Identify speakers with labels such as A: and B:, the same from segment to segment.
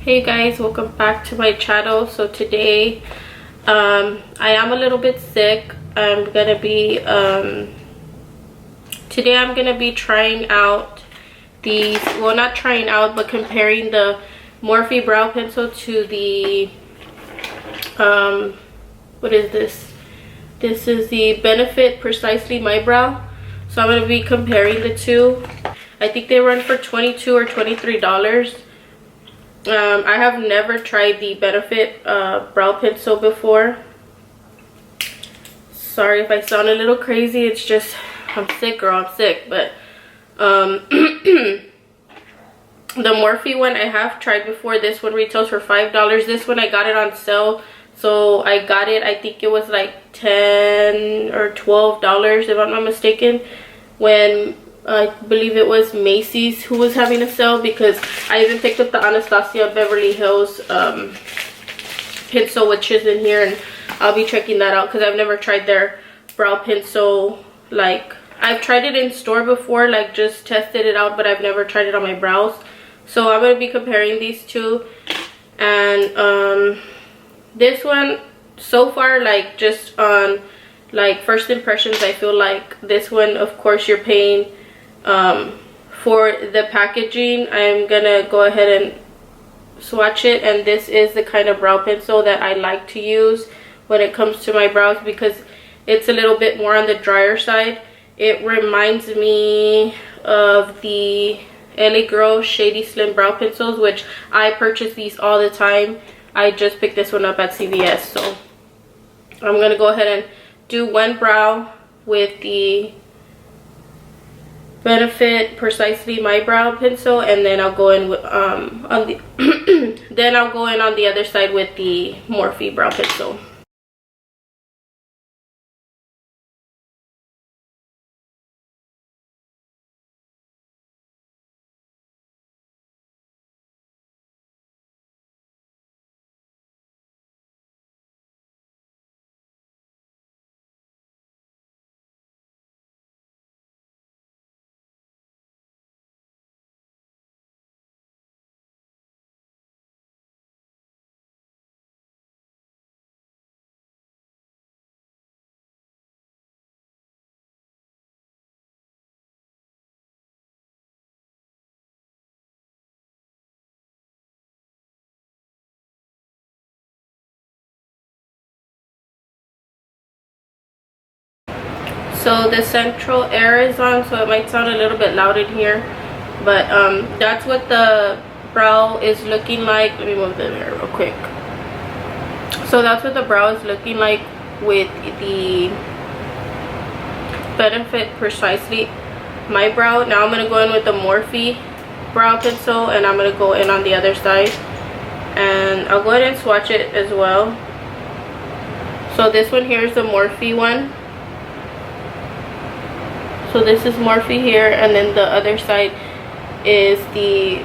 A: Hey guys, welcome back to my channel. So today I am a little bit sick. Today I'm gonna be trying out these, well, not trying out, but comparing the Morphe brow pencil to the what is this? This is the Benefit Precisely My Brow. So I'm gonna be comparing the two. I think they run for $22 or $23. I have never tried the Benefit brow pencil before. Sorry if I sound a little crazy. It's just I'm sick, girl. I'm sick. But the Morphe one I have tried before. This one retails for $5. This one I got it on sale, so I got it. I think it was like $10 or $12 if I'm not mistaken, when I believe it was Macy's who was having a sale, because I even picked up the Anastasia Beverly Hills pencil, which is in here, and I'll be checking that out because I've never tried their brow pencil. Like, I've tried it in store before, like just tested it out, but I've never tried it on my brows. So I'm going to be comparing these two. And this one so far, like just on like first impressions, I feel like this one, of course, you're paying for the packaging. I'm gonna go ahead and swatch it, and this is the kind of brow pencil that I like to use when it comes to my brows, because it's a little bit more on the drier side. It reminds me of the LA Girl Shady Slim brow pencils, which I purchase these all the time. I just picked this one up at CVS. So I'm gonna go ahead and do one brow with the Benefit Precisely My Brow pencil, and then I'll go in with on the then I'll go in on the other side with the Morphe brow pencil. So the central air is on, so it might sound a little bit loud in here, but that's what the brow is looking like. Let me move the hair real quick. So that's what the brow is looking like with the Benefit Precisely My Brow. Now I'm going to go in with the Morphe brow pencil, and I'm going to go in on the other side, and I'll go ahead and swatch it as well. So this one here is the Morphe one. So this is Morphe here, and then the other side is the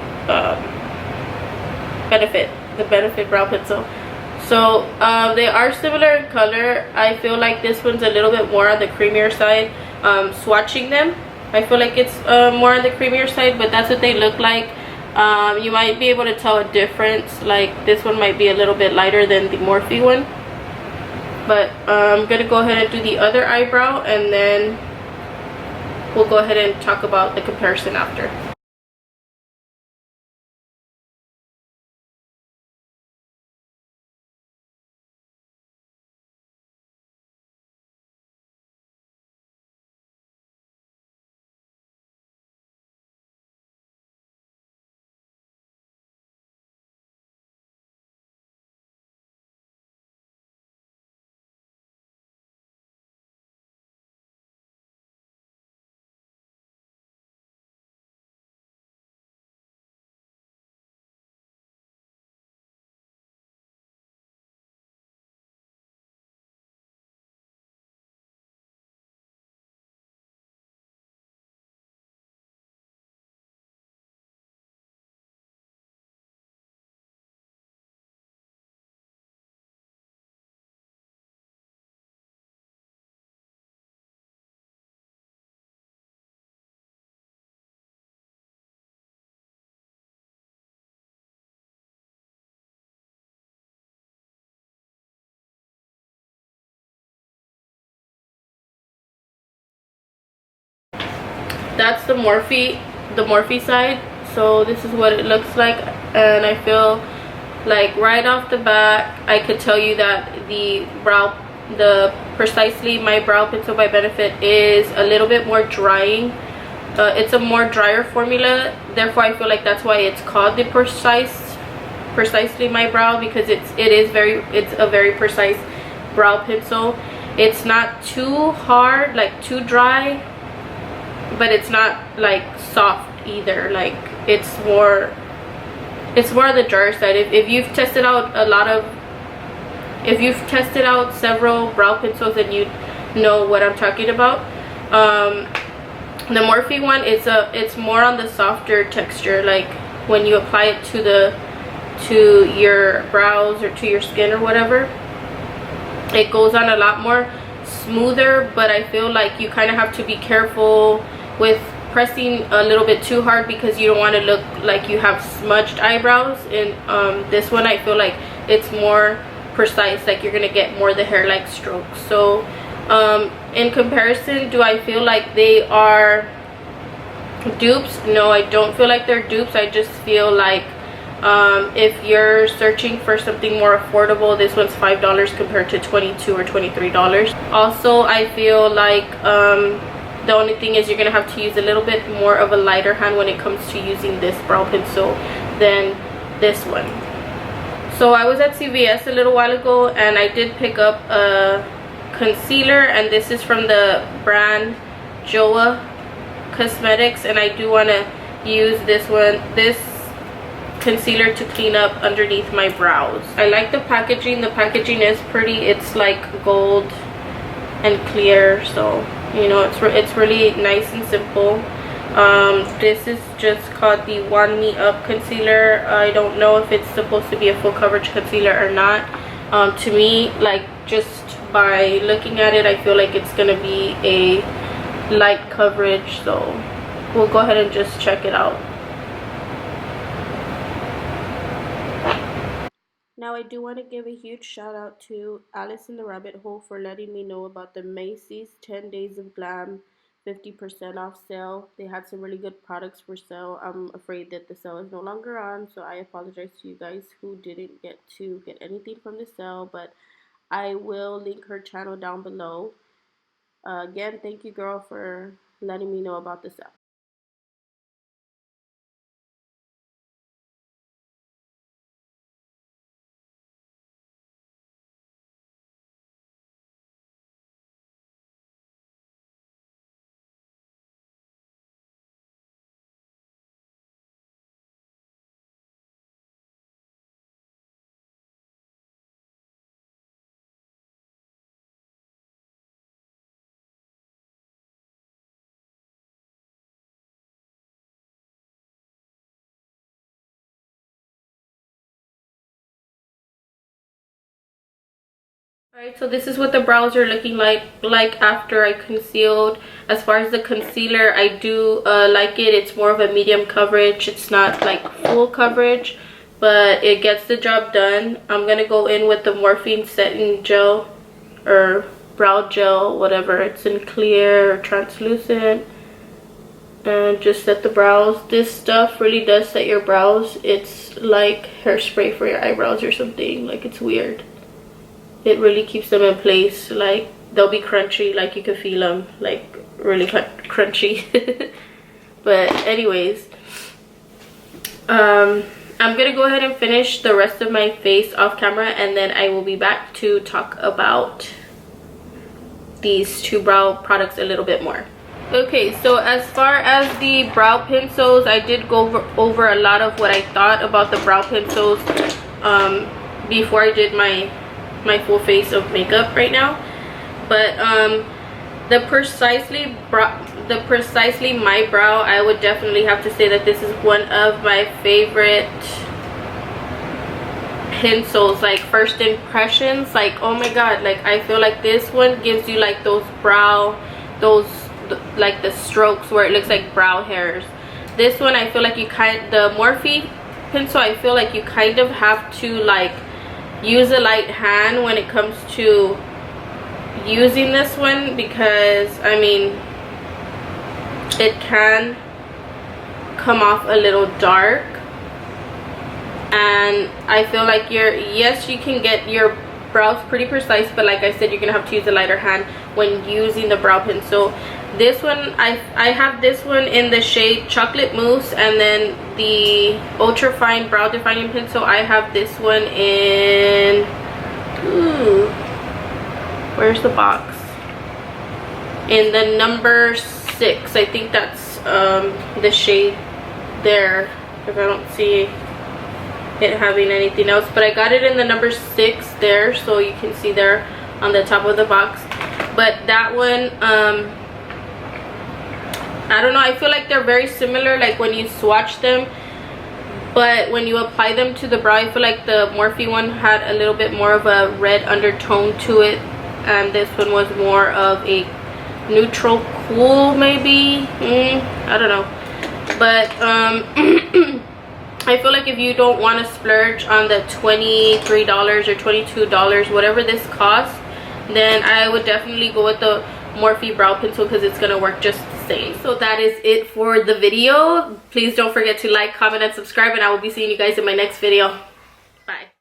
A: Benefit brow pencil. So they are similar in color. I feel like this one's a little bit more on the creamier side. Swatching them, I feel like it's more on the creamier side, but that's what they look like. You might be able to tell a difference. Like, this one might be a little bit lighter than the Morphe one. But I'm gonna go ahead and do the other eyebrow, and then we'll go ahead and talk about the comparison after. that's the Morphe side. So this is what it looks like, and I feel like right off the bat I could tell you that the Precisely My Brow Pencil by Benefit is a little bit more drying. It's a more drier formula, therefore I feel like that's why it's called the Precisely My Brow, because it's a very precise brow pencil. It's not too hard, like too dry, but it's not like soft either. Like it's more on the drier side. If you've tested out several brow pencils, then you know what I'm talking about. The Morphe one, it's more on the softer texture. Like when you apply it to your brows or to your skin or whatever, it goes on a lot more smoother. But I feel like you kind of have to be careful with pressing a little bit too hard, because you don't want to look like you have smudged eyebrows. And this one I feel like it's more precise, like you're gonna get more of the hair-like strokes. So in comparison, do I feel like they are dupes? No, I don't feel like they're dupes. I just feel like if you're searching for something more affordable, this one's $5 compared to $22 or $23. Also, I feel like the only thing is you're gonna have to use a little bit more of a lighter hand when it comes to using this brow pencil than this one. So I was at CVS a little while ago and I did pick up a concealer, and this is from the brand Joa Cosmetics, and I do want to use this concealer to clean up underneath my brows. I like the packaging. The packaging is pretty. It's like gold and clear, so you know it's really nice and simple. This is just called the Wand Me Up concealer. I don't know if it's supposed to be a full coverage concealer or not. To me, like just by looking at it, I feel like it's gonna be a light coverage, so we'll go ahead and just check it out. Now I do want to give a huge shout out to Alice in the Rabbit Hole for letting me know about the Macy's 10 Days of Glam 50% off sale. They had some really good products for sale. I'm afraid that the sale is no longer on, so I apologize to you guys who didn't get to get anything from the sale, but I will link her channel down below. Again, thank you, girl, for letting me know about the sale. Alright, so this is what the brows are looking like after I concealed. As far as the concealer, I do like it. It's more of a medium coverage. It's not like full coverage, but it gets the job done. I'm gonna go in with the Morphe setting gel or brow gel, whatever. It's in clear or translucent, and just set the brows. This stuff really does set your brows. It's like hairspray for your eyebrows or something. Like, it's weird. It really keeps them in place. Like, they'll be crunchy, like you can feel them, like really crunchy. But anyways, I'm gonna go ahead and finish the rest of my face off camera, and then I will be back to talk about these two brow products a little bit more. Okay, so as far as the brow pencils, I did go over a lot of what I thought about the brow pencils before I did my full face of makeup right now. But the Precisely My Brow, I would definitely have to say that this is one of my favorite pencils. Like, first impressions, like, oh my god, like I feel like this one gives you like those like the strokes where it looks like brow hairs. This one, I feel like the Morphe pencil, I feel like you kind of have to like use a light hand when it comes to using this one, because I mean it can come off a little dark, and I feel like yes, you can get your brows pretty precise, but like I said, you're gonna have to use a lighter hand when using the brow pencil. This one, I have this one in the shade Chocolate Mousse, and then the ultra fine brow defining pencil, I have this one in, where's the box, in the number 6. I think that's the shade there, if I don't see it having anything else, but I got it in the number 6 there, so you can see there on the top of the box. But that one, I don't know, I feel like they're very similar, like when you swatch them, but when you apply them to the brow, I feel like the Morphe one had a little bit more of a red undertone to it, and this one was more of a neutral cool, maybe. I don't know, but I feel like if you don't want to splurge on the $23 or $22, whatever this costs, then I would definitely go with the Morphe brow pencil, because it's gonna work just the same. So that is it for the video. Please don't forget to like, comment, and subscribe, and I will be seeing you guys in my next video. Bye.